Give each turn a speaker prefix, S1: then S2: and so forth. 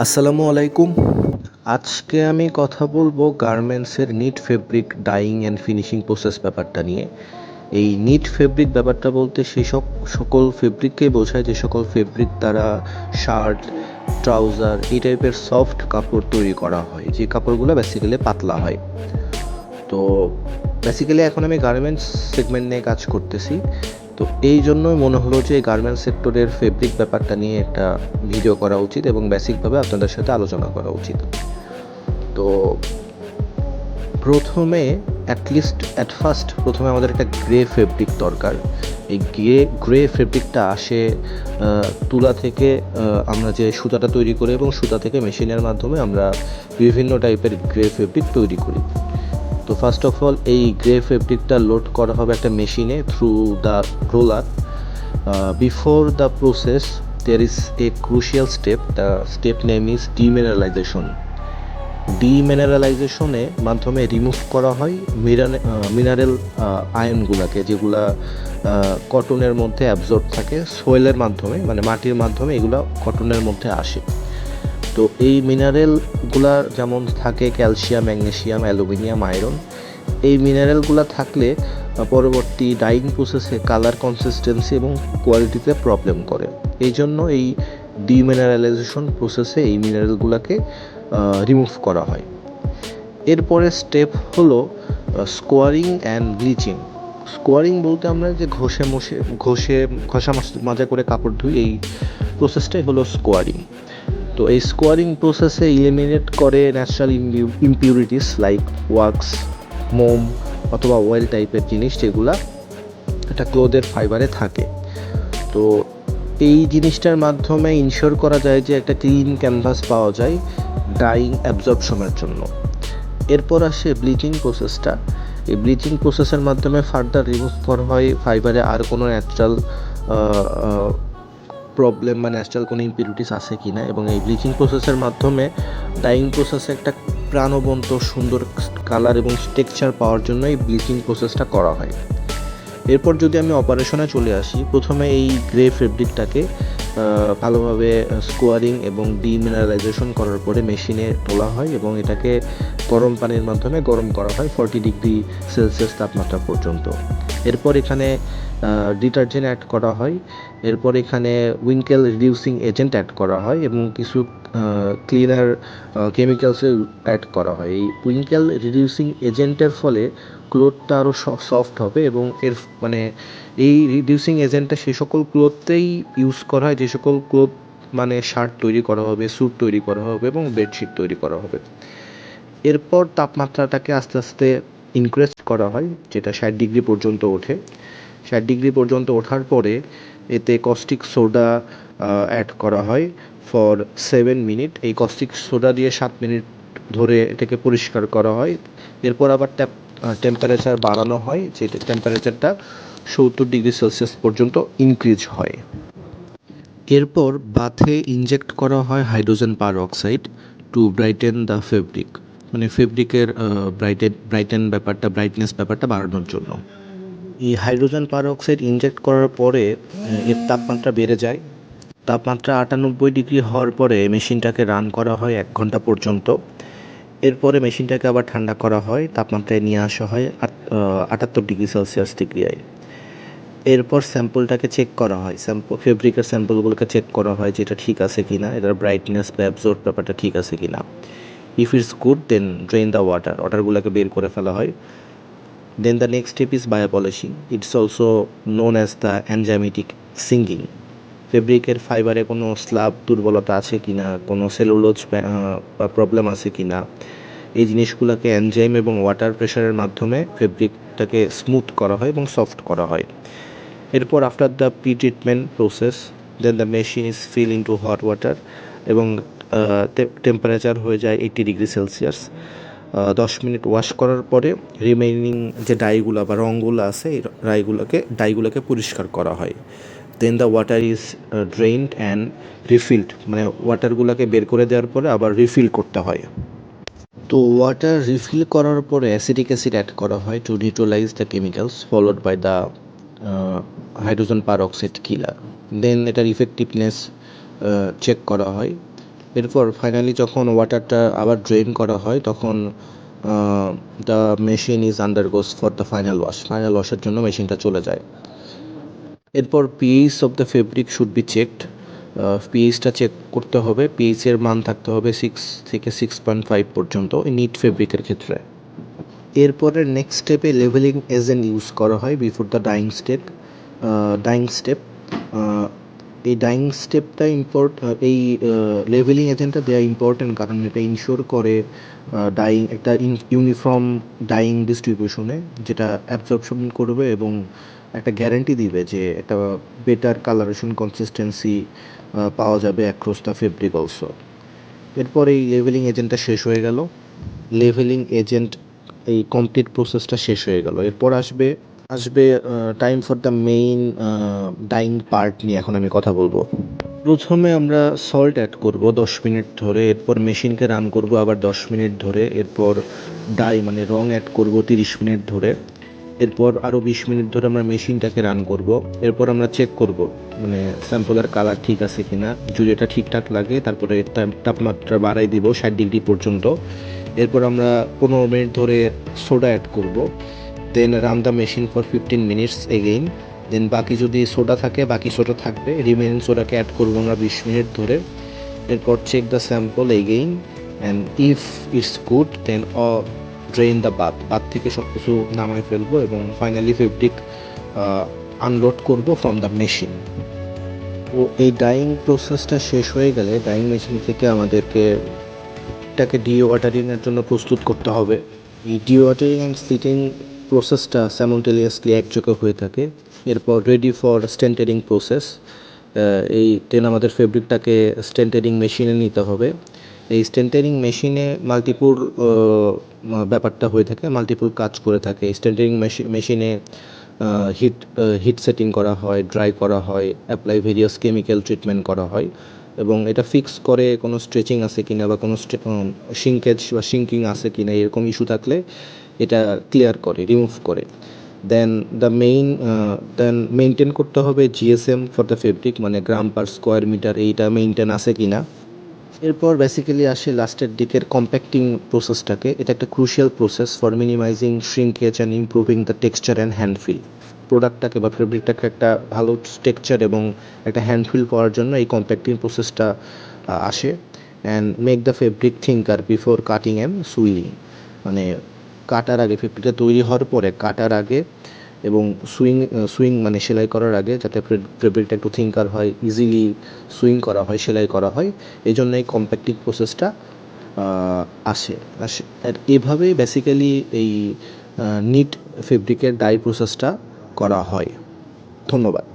S1: আসসালামু আলাইকুম। আজকে আমি কথা বলবো গার্মেন্টসের knit fabric dyeing and finishing process ব্যাপারটা নিয়ে। এই নিট ফেব্রিক ব্যাপারটা বলতে সেসব সকল ফেব্রিককে বোঝায় যে সকল ফেব্রিক দ্বারা শার্ট, ট্রাউজার এই টাইপের সফট কাপড় তৈরি করা হয়, যে কাপড়গুলো বেসিক্যালি পাতলা হয়। তো বেসিক্যালি এখন আমি গার্মেন্টস সেগমেন্ট নিয়ে কাজ করতেছি। তো এই জন্যই মনে হলো যে গার্মেন্টস সেক্টরের ফেব্রিক ব্যাপারটা নিয়ে একটা ভিডিও করা উচিত এবং বেসিকভাবে আপনাদের সাথে আলোচনা করা উচিত। তো প্রথমে আমাদের একটা গ্রে ফেব্রিক দরকার। এই গ্রে ফেব্রিকটা আসে তুলা থেকে। আমরা যে সুতাটা তৈরি করি এবং সুতা থেকে মেশিনের মাধ্যমে আমরা বিভিন্ন টাইপের গ্রে ফেব্রিক তৈরি করি। তো ফার্স্ট অফ অল এই গ্রে ফেব্রিকটা লোড করা হবে একটা মেশিনে through the roller. Before the process there is a crucial step. The step name is demineralization. ডিমিনারেলাইজেশনে মাধ্যমে রিমুভ করা হয় মিনারেল আয়নগুলোকে, যেগুলা কটনের মধ্যে অ্যাবজর্ব থাকে সোয়েলের মাধ্যমে, মানে মাটির মাধ্যমে এগুলো কটনের মধ্যে আসে। তো এই মিনারেলগুলা যেমন থাকে ক্যালসিয়াম, ম্যাগনেসিয়াম, অ্যালুমিনিয়াম, আয়রন, এই মিনারেলগুলো থাকলে পরবর্তী ডাইং প্রসেসে কালার কনসিস্টেন্সি এবং কোয়ালিটিতে প্রবলেম করে। এই জন্য এই ডিমিনারেলাইজেশন প্রসেসে এই মিনারেলগুলোকে রিমুভ করা হয়। এরপরে স্টেপ হলো স্কোয়ারিং অ্যান্ড ব্লিচিং। স্কোয়ারিং বলতে আমরা যে ঘষা মাজা করে কাপড় ধুই, এই প্রসেসটাই হলো স্কোয়ারিং। তো এই স্কোয়ারিং প্রসেসে ইলিমিনেট করে ন্যাচারাল ইমপিউরিটিস লাইক ওয়াক্স, মোম অথবা অয়েল টাইপের জিনিস, যেগুলা একটা ক্লোথের ফাইবারে থাকে। তো এই জিনিসটার মাধ্যমে ইনশিওর করা যায় যে একটা ক্লিন ক্যানভাস পাওয়া যায় ডাইং অ্যাবজর্পশনের জন্য। এরপর আসে ব্লিচিং প্রসেসটা। এই ব্লিচিং প্রসেসের মাধ্যমে ফার্দার রিমুভ করা হয় ফাইবারে আর কোনো ন্যাচারাল প্রবলেম বা ন্যাচারাল কোনো ইম্পিউরিটিস আছে কি না, এবং এই ব্লিচিং প্রসেসের মাধ্যমে ডাইং প্রসেসে একটা প্রাণবন্ত সুন্দর কালার এবং টেক্সচার পাওয়ার জন্য এই ব্লিচিং প্রসেসটা করা হয়। এরপর যদি আমি অপারেশনে চলে আসি, প্রথমে এই গ্রে ফেব্রিকটাকে ভালোভাবে স্কোয়ারিং এবং ডিমিনারালাইজেশন করার পরে মেশিনে তোলা হয় এবং এটাকে গরম পানির মাধ্যমে গরম করা হয় 40°C তাপমাত্রা পর্যন্ত। এরপর এখানে ডিটারজেন্ট অ্যাড করা হয়। এরপর এখানে উইঙ্কেল রিডিউসিং এজেন্ট অ্যাড করা হয় এবং কিছু ক্লিনার কেমিক্যালসের অ্যাড করা হয়। এই উইঙ্কেল রিডিউসিং এজেন্টের ফলে ক্লোথটা আরও সফট হবে এবং এর মানে এই রিডিউসিং এজেন্টটা সে সকল ক্লোথতেই ইউজ করা হয় যে সকল ক্লোথ মানে শার্ট তৈরি করা হবে, স্যুট তৈরি করা হবে এবং বেডশিট তৈরি করা হবে। এরপর তাপমাত্রাটাকে আস্তে আস্তে ইনক্রিজ করা হয়, যেটা 60° পর্যন্ত ওঠে। 60° পর্যন্ত ওঠার পরে এতে কস্টিক সোডা অ্যাড করা হয় ফর 7 মিনিট। এই কস্টিক সোডা দিয়ে 7 মিনিট ধরে এটাকে পরিষ্কার করা হয়। এরপর আবার টেম্পারেচার বাড়ানো হয়, যে টেম্পারেচারটা 70°C পর্যন্ত ইনক্রিজ হয়। এরপর বাথে ইনজেক্ট করা হয় hydrogen peroxide to brighten the fabric, মানে ফেব্রিকের ব্রাইটনেস ব্যাপারটা বাড়ানোর জন্য। এই হাইড্রোজেন পারঅক্সাইড ইনজেক্ট করার পরে এর তাপমাত্রা বেড়ে যায়। তাপমাত্রা 98° হওয়ার পরে মেশিনটাকে রান করা হয় 1 ঘন্টা পর্যন্ত। এরপরে মেশিনটাকে আবার ঠান্ডা করা হয়, তাপমাত্রায় নিয়ে আসা হয় 78°C ডিগ্রিয়ায়। এরপর স্যাম্পলটাকে চেক করা হয়, ফেব্রিকের স্যাম্পলগুলোকে চেক করা হয় যেটা ঠিক আছে কি না, এটার ব্রাইটনেস বা অ্যাবজর্ব ব্যাপারটা ঠিক আছে কি না। If it's good then drain the ওয়াটারগুলোকে বের করে ফেলা হয়। Then the next step is biopolishing. It's also known as the enzymatic sinking. ফেব্রিকের ফাইবারে কোনো স্ল্যাব দুর্বলতা আছে কি না, কোনো সেলুলোজ বা প্রবলেম আছে কি না, এই জিনিসগুলোকে এনজাইম এবং ওয়াটার প্রেশারের মাধ্যমে ফেব্রিকটাকে স্মুথ করা হয় এবং সফট করা হয়। এরপর after the pre treatment process then the machine is fill into hot water এবং টেম্পারেচার হয়ে যায় 80°C। 10 মিনিট ওয়াশ করার পরে রিমেইনিং যে ডাইগুলো বা রঙগুলো আছে এই ডাইগুলোকে পরিষ্কার করা হয়। Then the water is drained and refilled, মানে ওয়াটারগুলোকে বের করে দেওয়ার পরে আবার রিফিল করতে হয়। তো ওয়াটার রিফিল করার পরে অ্যাসিটিক অ্যাসিড অ্যাড করা হয় to neutralise the chemicals followed by the hydrogen peroxide killer. দেন এটার ইফেক্টিভনেস চেক করা হয়। এরপর ফাইনালি যখন ওয়াটারটা আবার ড্রেন করা হয় তখন the machine is undergoes for the final ওয়াশের জন্য মেশিনটা চলে যায়। এরপর pH of the fabric should be checked. পিএইচটা চেক করতে হবে, পিএইচের মান থাকতে হবে 6 থেকে 6.5 পর্যন্ত নিট ফেব্রিকের ক্ষেত্রে। এরপরে নেক্সট স্টেপে লেভেলিং এজেন্ট ইউজ করা হয় বিফোর দ্য ডাইং স্টেপ। এই ডাইং স্টেপটা এই লেভেলিং এজেন্টটা দেওয়া ইম্পর্টেন্ট, কারণ এটা ইনশিওর করে একটা ইউনিফর্ম ডাইং ডিস্ট্রিবিউশনে, যেটা অ্যাবজর্পশন করবে এবং একটা গ্যারান্টি দিবে যে একটা বেটার কালারেশন কনসিস্টেন্সি পাওয়া যাবে অ্যাক্রস দ্য ফেব্রিক অলসো। এরপর এই লেভেলিং এজেন্টটা শেষ হয়ে গেল, এই কমপ্লিট প্রসেসটা শেষ হয়ে গেল। এরপর আসবে time for the main dyeing part নিয়ে এখন আমি কথা বলবো। প্রথমে আমরা সল্ট অ্যাড করব 10 মিনিট ধরে, এরপর মেশিনকে রান করব আবার 10 মিনিট ধরে, এরপর রং অ্যাড করব 30 মিনিট ধরে, এরপর আরও 20 মিনিট ধরে আমরা মেশিনটাকে রান করব। এরপর আমরা চেক করব স্যাম্পলের কালার ঠিক আছে কিনা, যদি এটা ঠিকঠাক লাগে তারপরে তাপমাত্রা বাড়াই দিব 60 ডিগ্রি পর্যন্ত। এরপর আমরা 15 মিনিট ধরে সোডা অ্যাড করব, then run the machine for 15 minutes again. Then বাকি যদি সোডা থাকে বাকি সোডা থাকবে, রিমেইনিং সোডাকে অ্যাড করবো আমরা 20 মিনিট ধরে। এরপর check the sample again and if it's good then drain the bath থেকে সব কিছু নামায় ফেলবো এবং ফাইনালি ফেব্রিক আনলোড করব ফ্রম দ্য মেশিন। তো এই ডাইং প্রসেসটা শেষ হয়ে গেলে ডাইং মেশিন থেকে আমাদেরকে এটাকে ডিওয়াটারিংয়ের জন্য প্রস্তুত করতে হবে। এই ডিওয়াটারিং অ্যান্ড সিটিং প্রসেসটা স্যামলটেনিয়াসলি একযোগে হয়ে থাকে। এরপর রেডি ফর স্টেন্টারিং প্রসেস। আমাদের ফেব্রিকটাকে স্টেন্টারিং মেশিনে নিতে হবে। এই স্টেন্টারিং মেশিনে মাল্টিপুল ব্যাপারটা হয়ে থাকে, মাল্টিপুল কাজ করে থাকে। স্টেন্টারিং মেশিনে হিট সেটিং করা হয়, ড্রাই করা হয়, অ্যাপ্লাই ভেরিয়াস কেমিক্যাল ট্রিটমেন্ট করা হয় এবং এটা ফিক্স করে কোনো স্ট্রেচিং আছে কিনা বা কোনো শিঙ্কেজ বা শিঙ্কিং আছে কিনা, এরকম ইস্যু থাকলে এটা ক্লিয়ার করে, রিমুভ করে। দেন মেনটেন করতে হবে জিএসএম ফর দ্য ফেব্রিক, মানে গ্রাম পার স্কোয়ার মিটার, এইটা মেনটেন আছে কিনা। এরপর বেসিক্যালি আসে লাস্টের দিকের কম্প্যাক্টিং প্রসেসটাকে। এটা একটা crucial process for minimising shrinkage and improving the texture and hand feel. প্রোডাক্টটাকে বা ফেব্রিকটাকে একটা ভালো টেক্সচার এবং একটা হ্যান্ডফিল পাওয়ার জন্য এই কম্প্যাক্টিং প্রসেসটা আসে। And make the fabric thinker before cutting and swing, মানে কাটার আগে, ফেব্রিকটা তৈরি হওয়ার পরে কাটার আগে এবং সুইং মানে সেলাই করার আগে, যাতে ফেব্রিকটা একটু থিঙ্কার হয়, ইজিলি সুইং করা হয়, সেলাই করা হয়, এই জন্য এই কম্প্যাক্টিং প্রসেসটা আসে। আর এভাবেই বেসিক্যালি এই নিট ফেব্রিকের ডাই প্রসেসটা করা হয়। ধন্যবাদ।